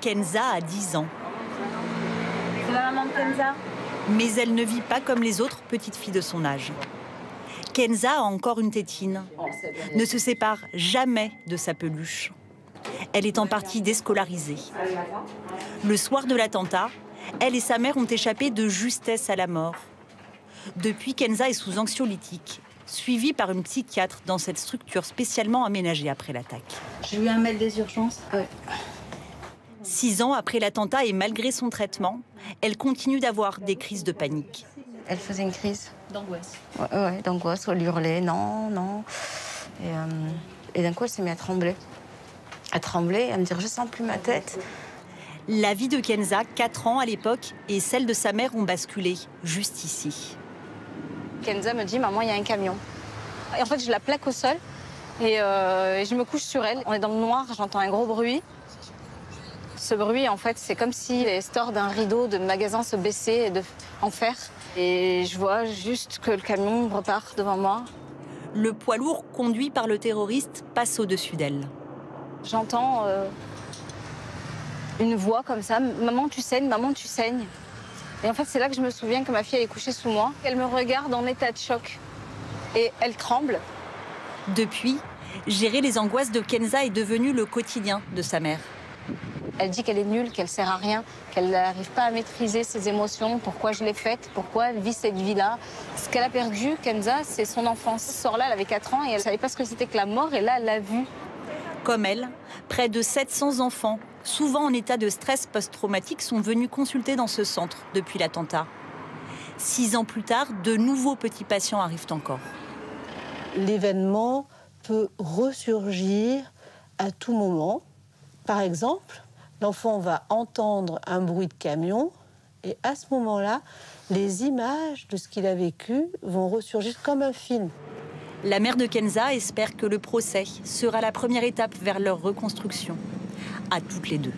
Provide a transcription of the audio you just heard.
Kenza a 10 ans. C'est la maman de Kenza. Mais elle ne vit pas comme les autres petites filles de son âge. Kenza a encore une tétine, ne se sépare jamais de sa peluche. Elle est en partie déscolarisée. Le soir de l'attentat, elle et sa mère ont échappé de justesse à la mort. Depuis, Kenza est sous anxiolytique, suivie par une psychiatre dans cette structure spécialement aménagée après l'attaque. J'ai eu un mail des urgences. Ouais. 6 ans après l'attentat et malgré son traitement, elle continue d'avoir des crises de panique. Elle faisait une crise. D'angoisse. Ouais, d'angoisse. Elle hurlait, non, non. Et d'un coup, elle s'est mise à trembler. À trembler, à me dire, je sens plus ma tête. La vie de Kenza, 4 ans à l'époque, et celle de sa mère ont basculé, juste ici. Kenza me dit, maman, il y a un camion. Et en fait, je la plaque au sol et je me couche sur elle. On est dans le noir, j'entends un gros bruit. Ce bruit, en fait, c'est comme si les stores d'un rideau de magasin se baissaient en fer. Et je vois juste que le camion repart devant moi. Le poids lourd conduit par le terroriste passe au-dessus d'elle. J'entends une voix comme ça, maman tu saignes, maman tu saignes. Et en fait c'est là que je me souviens que ma fille elle est couchée sous moi. Elle me regarde en état de choc et elle tremble. Depuis, gérer les angoisses de Kenza est devenu le quotidien de sa mère. Elle dit qu'elle est nulle, qu'elle sert à rien, qu'elle n'arrive pas à maîtriser ses émotions, pourquoi je l'ai faite, pourquoi elle vit cette vie-là. Ce qu'elle a perdu, Kenza, c'est son enfance. Ce soir-là, elle avait 4 ans et elle ne savait pas ce que c'était que la mort et là, elle l'a vue. Comme elle, près de 700 enfants, souvent en état de stress post-traumatique, sont venus consulter dans ce centre depuis l'attentat. 6 ans plus tard, de nouveaux petits patients arrivent encore. L'événement peut ressurgir à tout moment. Par exemple, l'enfant va entendre un bruit de camion et à ce moment-là, les images de ce qu'il a vécu vont ressurgir comme un film. La mère de Kenza espère que le procès sera la première étape vers leur reconstruction, à toutes les deux.